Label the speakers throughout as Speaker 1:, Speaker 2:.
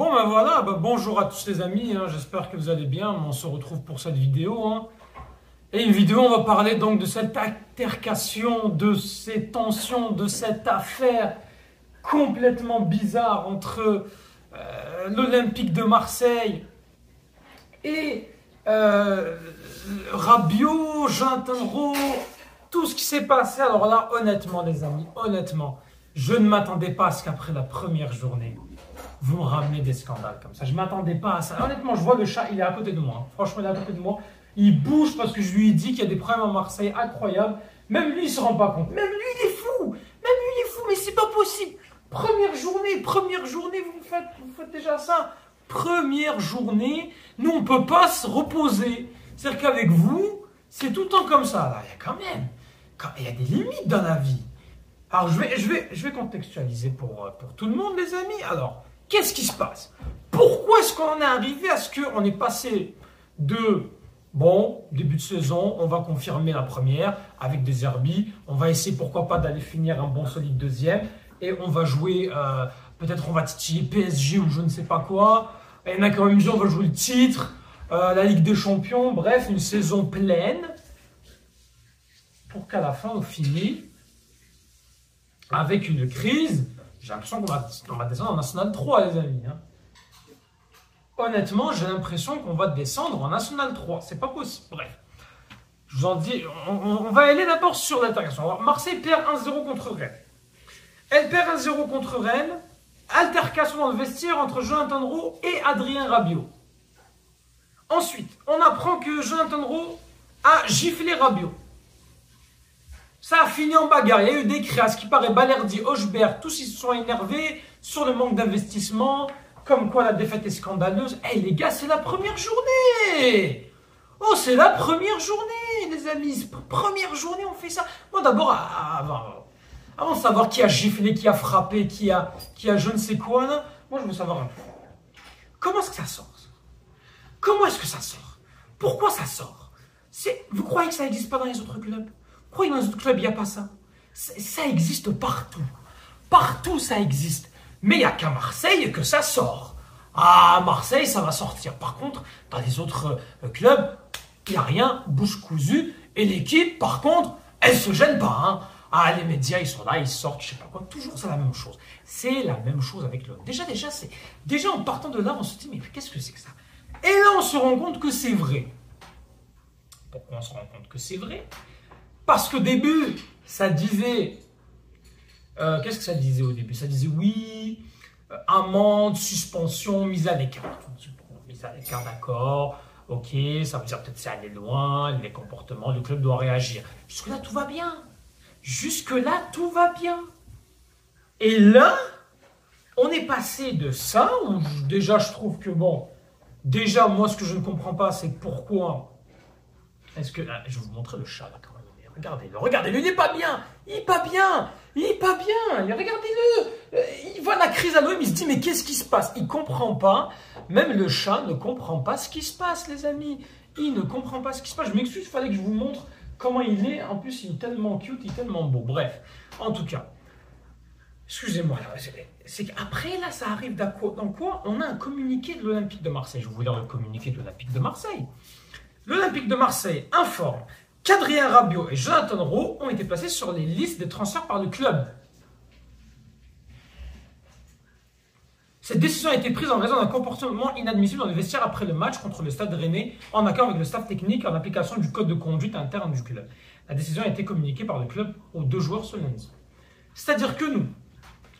Speaker 1: Bon ben voilà, bonjour à tous les amis, j'espère que vous allez bien, on se retrouve pour cette vidéo. Et une vidéo, on va parler donc de cette altercation, de ces tensions, de cette affaire complètement bizarre entre l'Olympique de Marseille et Rabiot, Jonathan Rowe, tout ce qui s'est passé. Alors là, honnêtement les amis, honnêtement, je ne m'attendais pas à ce qu'après la première journée, vous me ramenez des scandales comme ça. Je ne m'attendais pas à ça. Honnêtement, je vois le chat, il est à côté de moi. Franchement, il est à côté de moi. Il bouge parce que je lui ai dit qu'il y a des problèmes à Marseille incroyables. Même lui, il ne se rend pas compte. Même lui, il est fou. Même lui, il est fou, mais c'est pas possible. Première journée, vous faites déjà ça. Première journée, nous, on ne peut pas se reposer. C'est-à-dire qu'avec vous, c'est tout le temps comme ça. Là, il y a quand même, il y a des limites dans la vie. Alors, je vais contextualiser pour tout le monde, les amis. Alors, qu'est-ce qui se passe? Pourquoi est-ce qu'on est arrivé à ce qu'on est passé de, bon, début de saison, on va confirmer la première avec des Herbis, on va essayer pourquoi pas d'aller finir un bon solide deuxième, et on va jouer, peut-être on va titiller PSG ou je ne sais pas quoi, et il y en a quand même dit on va jouer le titre, la Ligue des Champions, bref, une saison pleine, pour qu'à la fin on finisse avec une crise. J'ai l'impression qu'on va descendre en National 3, les amis. Honnêtement, j'ai l'impression qu'on va descendre en National 3. C'est pas possible. Bref. Je vous en dis, on va aller d'abord sur l'altercation. Marseille perd 1-0 contre Rennes. Elle perd 1-0 contre Rennes. Altercation dans le vestiaire entre Jonathan Rowe et Adrien Rabiot. Ensuite, on apprend que Jonathan Rowe a giflé Rabiot. Ça a fini en bagarre, il y a eu des cris, à ce qui paraît Balerdi, Hochberg, tous ils se sont énervés sur le manque d'investissement, comme quoi la défaite est scandaleuse. Eh les gars, c'est la première journée. Oh, c'est la première journée, les amis. Première journée, on fait ça. Moi d'abord, avant de savoir qui a giflé, qui a frappé, qui a je ne sais quoi, là, moi je veux savoir un peu. Comment est-ce que ça sort? Comment est-ce que ça sort? Pourquoi ça sort? Vous croyez que ça n'existe pas dans les autres clubs? Pourquoi dans les autres clubs, il n'y a pas ça? Ça existe partout. Partout, ça existe. Mais il n'y a qu'à Marseille que ça sort. Ah, Marseille, ça va sortir. Par contre, dans les autres clubs, il n'y a rien, bouche cousue. Et l'équipe, par contre, elle ne se gêne pas. Ah, les médias, ils sont là, ils sortent, je ne sais pas quoi. Toujours, c'est la même chose. C'est la même chose avec l'homme. Déjà, en partant de là, on se dit, mais qu'est-ce que c'est que ça? Et là, on se rend compte que c'est vrai. Pourquoi on se rend compte que c'est vrai? Parce qu'au début, ça disait... qu'est-ce que ça disait au début? Ça disait oui, amende, suspension, mise à l'écart. Mise à l'écart, d'accord. Ok, ça veut dire peut-être c'est aller loin, les comportements, le club doit réagir. Jusque-là, tout va bien. Jusque-là, tout va bien. Et là, on est passé de ça, où déjà je trouve que bon... Déjà, moi, ce que je ne comprends pas, c'est pourquoi... Est-ce que... je vais vous montrer le chat, là, quand même. Regardez-le, il n'est pas bien. Regardez-le. Il voit la crise à l'OM, il se dit, mais qu'est-ce qui se passe? Il ne comprend pas. Même le chat ne comprend pas ce qui se passe, les amis. Il ne comprend pas ce qui se passe. Je m'excuse, il fallait que je vous montre comment il est. En plus, il est tellement cute, il est tellement beau. Bref, en tout cas, excusez-moi. C'est qu'après, là, ça arrive dans quoi? On a un communiqué de l'Olympique de Marseille. Je vais vous lire le communiqué de l'Olympique de Marseille. L'Olympique de Marseille informe qu'Adrien Rabiot et Jonathan Rowe ont été placés sur les listes des transferts par le club. Cette décision a été prise en raison d'un comportement inadmissible dans le vestiaire après le match contre le Stade Rennais, en accord avec le staff technique en application du code de conduite interne du club. La décision a été communiquée par le club aux 2 joueurs ce lundi. C'est-à-dire que nous,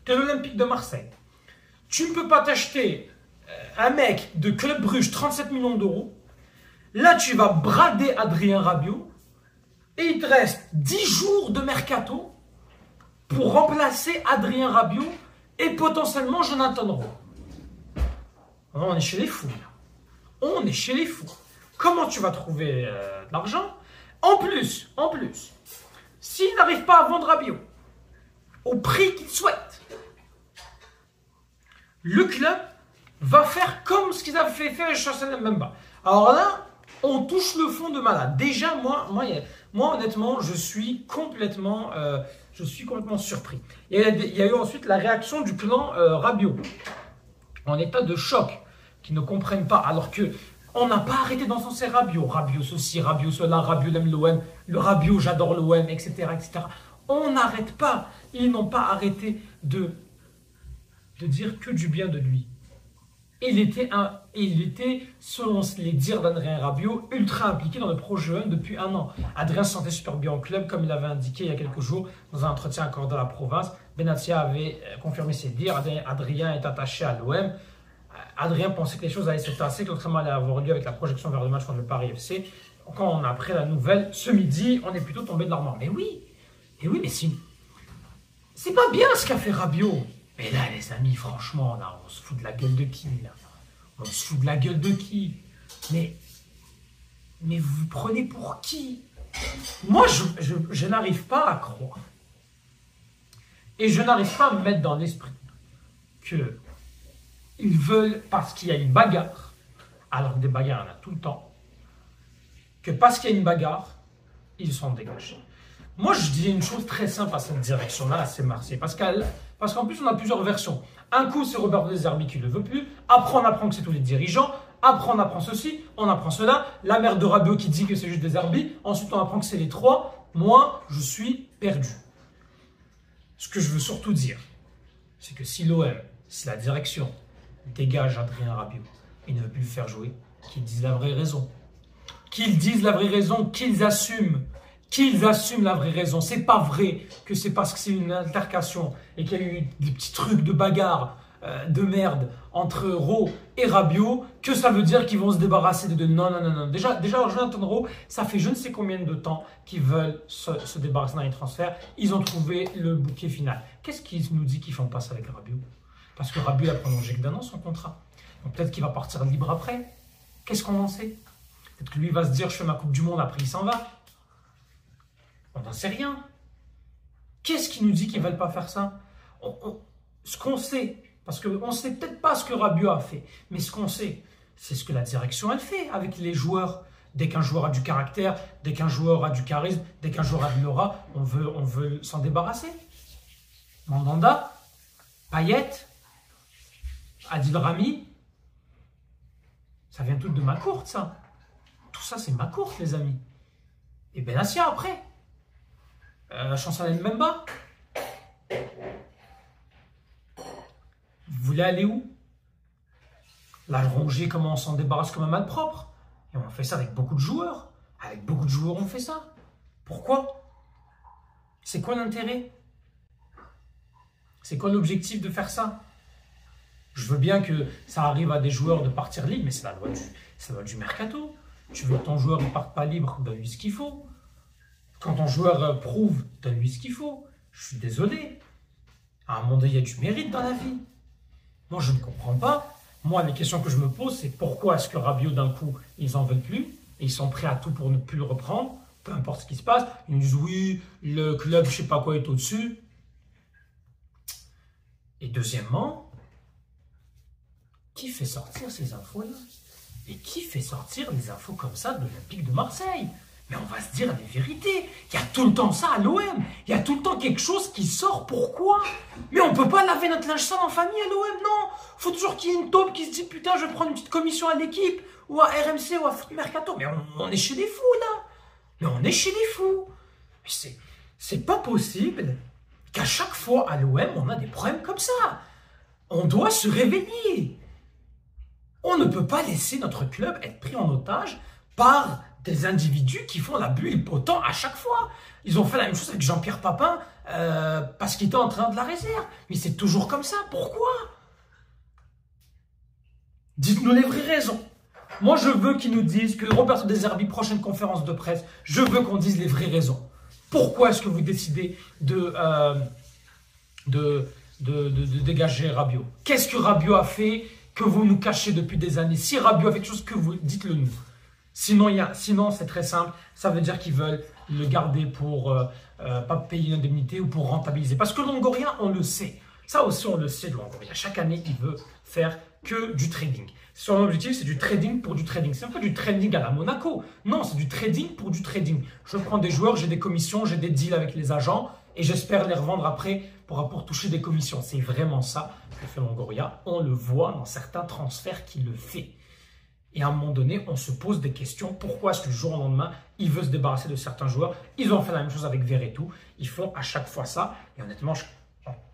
Speaker 1: que l'Olympique de Marseille, tu ne peux pas t'acheter un mec de Club Bruges 37 millions d'euros. Là, tu vas brader Adrien Rabiot. Et il te reste 10 jours de mercato pour remplacer Adrien Rabiot et potentiellement Jonathan Rowe. On est chez les fous. On est chez les fous. Comment tu vas trouver de l'argent? En plus, s'il n'arrive pas à vendre Rabiot au prix qu'il souhaite, le club va faire comme ce qu'ils avaient fait faire à Chancel Mbemba. Alors là, on touche le fond de malade. Déjà, moi honnêtement, je suis complètement surpris. Il y a eu ensuite la réaction du clan Rabiot. en état de choc, qui ne comprennent pas, alors que on n'a pas arrêté d'encenser Rabiot. Rabiot ceci, Rabiot cela, Rabiot aime l'OM, le Rabiot j'adore l'OM, etc., etc. On n'arrête pas. Ils n'ont pas arrêté de dire que du bien de lui. Il était, selon les dires d'Adrien Rabiot, ultra impliqué dans le projet OM depuis 1 an. Adrien se sentait super bien au club, comme il l'avait indiqué il y a quelques jours dans un entretien accordé à la province. Benatia avait confirmé ses dires. Adrien est attaché à l'OM. Adrien pensait que les choses allaient se tasser, que l'entraînement allait avoir lieu avec la projection vers le match contre le Paris FC. Quand on a appris la nouvelle, ce midi, on est plutôt tombé de l'armoire. Mais oui, mais c'est pas bien ce qu'a fait Rabiot. Mais là, les amis, franchement, là, on se fout de la gueule de qui, là? On se fout de la gueule de qui? Mais vous vous prenez pour qui? Moi, je n'arrive pas à croire. Et je n'arrive pas à me mettre dans l'esprit que ils veulent, parce qu'il y a une bagarre, alors que des bagarres, il y en a tout le temps, que parce qu'il y a une bagarre, ils sont dégagés. Moi, je dis une chose très simple à cette direction-là, c'est Marseille. Parce qu'en plus, on a plusieurs versions. Un coup, c'est Roberto De Zerbi qui ne le veut plus. Après, on apprend que c'est tous les dirigeants. Après, on apprend ceci, on apprend cela. La mère de Rabiot qui dit que c'est juste De Zerbi. Ensuite, on apprend que c'est les trois. Moi, je suis perdu. Ce que je veux surtout dire, c'est que si l'OM, si la direction dégage Adrien Rabiot et ne veut plus le faire jouer, qu'ils disent la vraie raison. Qu'ils disent la vraie raison, qu'ils assument la vraie raison. C'est pas vrai que c'est parce que c'est une altercation et qu'il y a eu des petits trucs de bagarre de merde entre Rowe et Rabiot que ça veut dire qu'ils vont se débarrasser de deux. Non. Déjà, Jonathan Rowe, ça fait je ne sais combien de temps qu'ils veulent se débarrasser dans les transferts. Ils ont trouvé le bouquet final. Qu'est-ce qui nous dit qu'ils font pas ça avec Rabiot? Parce que Rabiot a prolongé que d'1 an son contrat. Donc peut-être qu'il va partir libre après. Qu'est-ce qu'on en sait? Peut-être que lui va se dire je fais ma Coupe du Monde, après il s'en va. On n'en sait rien. Qu'est-ce qui nous dit qu'ils ne veulent pas faire ça? Ce qu'on sait, parce qu'on ne sait peut-être pas ce que Rabiot a fait, mais ce qu'on sait, c'est ce que la direction elle fait avec les joueurs. Dès qu'un joueur a du caractère, dès qu'un joueur a du charisme, dès qu'un joueur a de l'aura, on veut s'en débarrasser. Mandanda, Payet, Adil Rami, ça vient tout de ma courte, ça. Tout ça, c'est ma courte, les amis. Et Benassia, après. Chancelier Mbemba. Vous voulez aller où? La Rongier, comment on s'en débarrasse comme un malpropre? Et on fait ça avec beaucoup de joueurs. Avec beaucoup de joueurs, on fait ça. Pourquoi? C'est quoi l'intérêt? C'est quoi l'objectif de faire ça? Je veux bien que ça arrive à des joueurs de partir libre, mais c'est la loi du mercato. Tu veux que ton joueur ne parte pas libre, donne-lui ce qu'il faut. Quand ton joueur prouve, donne-lui ce qu'il faut. Je suis désolé. À un moment donné, il y a du mérite dans la vie. Moi, je ne comprends pas. Moi, les questions que je me pose, c'est pourquoi est-ce que Rabiot, d'un coup, ils n'en veulent plus et ils sont prêts à tout pour ne plus le reprendre, peu importe ce qui se passe. Ils nous disent oui, le club, je ne sais pas quoi, est au-dessus. Et deuxièmement, qui fait sortir ces infos-là? Et qui fait sortir des infos comme ça de l'Olympique de Marseille? Mais on va se dire les vérités. Il y a tout le temps ça à l'OM. Il y a tout le temps quelque chose qui sort. Pourquoi? Mais on ne peut pas laver notre linge sale en famille à l'OM, non. Il faut toujours qu'il y ait une taupe qui se dit putain, je vais prendre une petite commission à l'équipe, ou à RMC, ou à Foot Mercato. Mais on est chez des fous, là. Mais on est chez des fous. Mais c'est pas possible qu'à chaque fois à l'OM, on a des problèmes comme ça. On doit se réveiller. On ne peut pas laisser notre club être pris en otage par des individus qui font la bulle et le potent à chaque fois. Ils ont fait la même chose avec Jean-Pierre Papin parce qu'il était en train de la réserve. Mais c'est toujours comme ça. Pourquoi? Dites-nous les vraies raisons. Moi, je veux qu'ils nous disent que Roberto De Zerbi, prochaine conférence de presse, je veux qu'on dise les vraies raisons. Pourquoi est-ce que vous décidez de dégager Rabiot? Qu'est-ce que Rabiot a fait que vous nous cachez depuis des années? Si Rabiot a fait quelque chose, que vous dites-le nous. Sinon, c'est très simple. Ça veut dire qu'ils veulent le garder pour pas payer une indemnité ou pour rentabiliser. Parce que Longoria, on le sait. Ça aussi, on le sait de Longoria. Chaque année, il veut faire que du trading. Son objectif, c'est du trading pour du trading. C'est un peu du trading à la Monaco. Non, c'est du trading pour du trading. Je prends des joueurs, j'ai des commissions, j'ai des deals avec les agents Et j'espère les revendre après pour toucher des commissions. C'est vraiment ça que fait Longoria. On le voit dans certains transferts qu'il le fait. Et à un moment donné, on se pose des questions. Pourquoi est-ce que du jour au lendemain, il veut se débarrasser de certains joueurs? Ils ont fait la même chose avec Verretou. Ils font à chaque fois ça. Et honnêtement,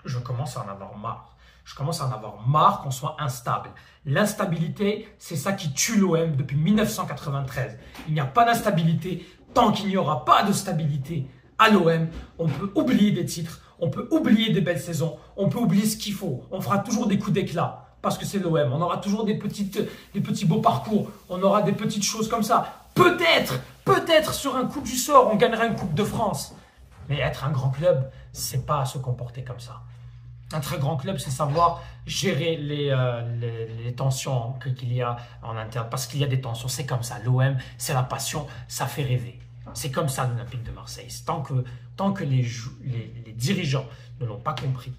Speaker 1: je commence à en avoir marre. Je commence à en avoir marre qu'on soit instable. L'instabilité, c'est ça qui tue l'OM depuis 1993. Il n'y a pas d'instabilité tant qu'il n'y aura pas de stabilité à l'OM. On peut oublier des titres, on peut oublier des belles saisons, on peut oublier ce qu'il faut. On fera toujours des coups d'éclat. Parce que c'est l'OM, on aura toujours des petits beaux parcours, on aura des petites choses comme ça. Peut-être sur un coup du sort, on gagnera une Coupe de France. Mais être un grand club, c'est pas se comporter comme ça. Un très grand club, c'est savoir gérer les tensions qu'il y a en interne. Parce qu'il y a des tensions, c'est comme ça. L'OM, c'est la passion, ça fait rêver. C'est comme ça l'Olympique de Marseille. Tant que les dirigeants ne l'ont pas compris,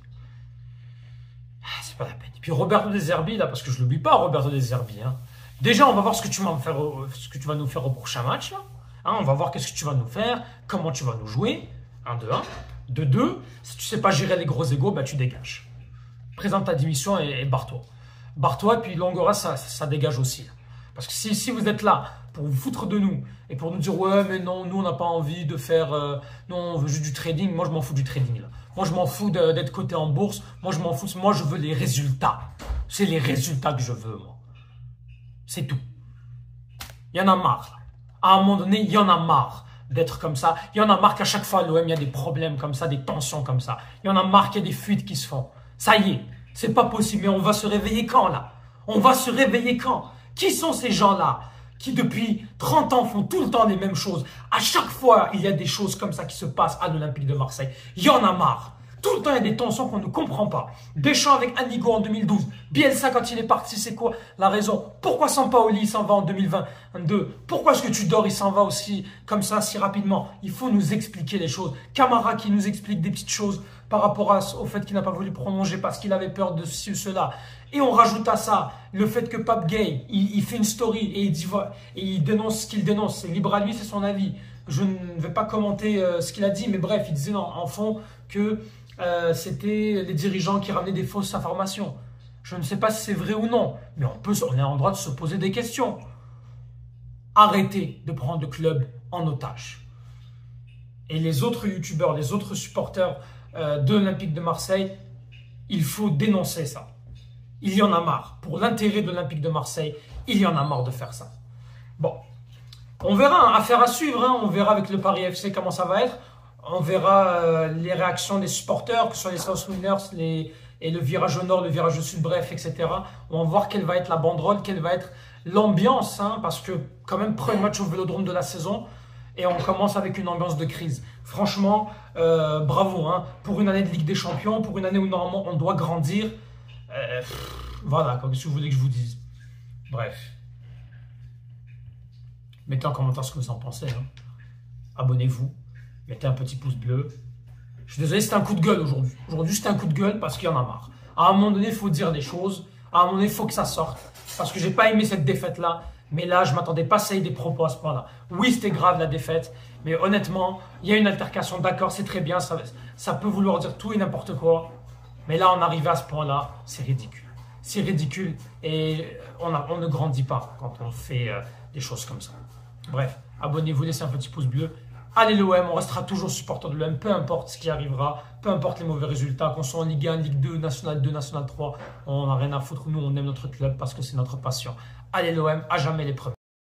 Speaker 1: c'est pas la peine. Et puis Roberto De Zerbi, là, parce que je ne l'oublie pas, Roberto De Zerbi. Hein. Déjà, on va voir ce que tu vas nous faire au prochain match. Là. Hein, on va voir qu'est-ce que tu vas nous faire, comment tu vas nous jouer. 1, 2, 1. De 2, si tu ne sais pas gérer les gros égos, bah, tu dégages. Présente ta démission et barre-toi. Barre-toi, puis Longoria, ça dégage aussi. Là. Parce que si vous êtes là pour vous foutre de nous et pour nous dire « Ouais, mais non, nous, on n'a pas envie de faire... non, on veut juste du trading. » Moi, je m'en fous du trading, là. Moi, je m'en fous d'être coté en bourse. Moi, je m'en fous. Moi, je veux les résultats. C'est les résultats que je veux, moi. C'est tout. Il y en a marre. Là. À un moment donné, il y en a marre d'être comme ça. Il y en a marre qu'à chaque fois, à l'OM, il y a des problèmes comme ça, des tensions comme ça. Il y en a marre qu'il y a des fuites qui se font. Ça y est, c'est pas possible. Mais on va se réveiller quand, là? On va se réveiller quand? Qui sont ces gens-là qui, depuis 30 ans, font tout le temps les mêmes choses? À chaque fois, il y a des choses comme ça qui se passent à l'Olympique de Marseille. Il y en a marre. Tout le temps, il y a des tensions qu'on ne comprend pas. Deschamps avec Anigo en 2012. Bielsa, quand il est parti, c'est quoi la raison? Pourquoi Sampaoli, il s'en va en 2022? Pourquoi est-ce que Tudor, il s'en va aussi comme ça, si rapidement? Il faut nous expliquer les choses. Camara qui nous explique des petites choses par rapport au fait qu'il n'a pas voulu prolonger parce qu'il avait peur de ceci ou cela. Et on rajoute à ça le fait que Pape Gueye, il fait une story et il dénonce ce qu'il dénonce. C'est libre à lui, c'est son avis. Je ne vais pas commenter ce qu'il a dit, mais bref, il disait en fond que c'était les dirigeants qui ramenaient des fausses informations. Je ne sais pas si c'est vrai ou non, mais on est en droit de se poser des questions. Arrêtez de prendre le club en otage. Et les autres youtubeurs, les autres supporters de l'Olympique de Marseille, il faut dénoncer ça. Il y en a marre. Pour l'intérêt de l'Olympique de Marseille, il y en a marre de faire ça. Bon, on verra, hein, affaire à suivre. Hein, on verra avec le Paris FC comment ça va être. On verra les réactions des supporters, que ce soit les South Winners et le virage au nord, le virage au sud, bref, etc. On va voir quelle va être la banderole, quelle va être l'ambiance. Hein, parce que quand même, premier match au Vélodrome de la saison. Et on commence avec une ambiance de crise. Franchement, bravo. Hein, pour une année de Ligue des Champions, pour une année où normalement on doit grandir. Voilà, qu'est-ce que vous voulez que je vous dise? Bref. Mettez en commentaire ce que vous en pensez. Hein. Abonnez-vous. Mettez un petit pouce bleu. Je suis désolé, c'était un coup de gueule aujourd'hui. Aujourd'hui, c'était un coup de gueule parce qu'il y en a marre. À un moment donné, il faut dire des choses. À un moment donné, il faut que ça sorte. Parce que j'ai pas aimé cette défaite-là. Mais là, je ne m'attendais pas à ça des propos à ce point-là. Oui, c'était grave la défaite. Mais honnêtement, il y a une altercation. D'accord, c'est très bien. Ça peut vouloir dire tout et n'importe quoi. Mais là, on arrive à ce point-là. C'est ridicule. C'est ridicule. Et on ne grandit pas quand on fait des choses comme ça. Bref, abonnez-vous, laissez un petit pouce bleu. Allez l'OM, on restera toujours supporter de l'OM, peu importe ce qui arrivera, peu importe les mauvais résultats, qu'on soit en Ligue 1, Ligue 2, National 2, National 3, on n'a rien à foutre, nous on aime notre club parce que c'est notre passion. Allez l'OM, à jamais les premiers.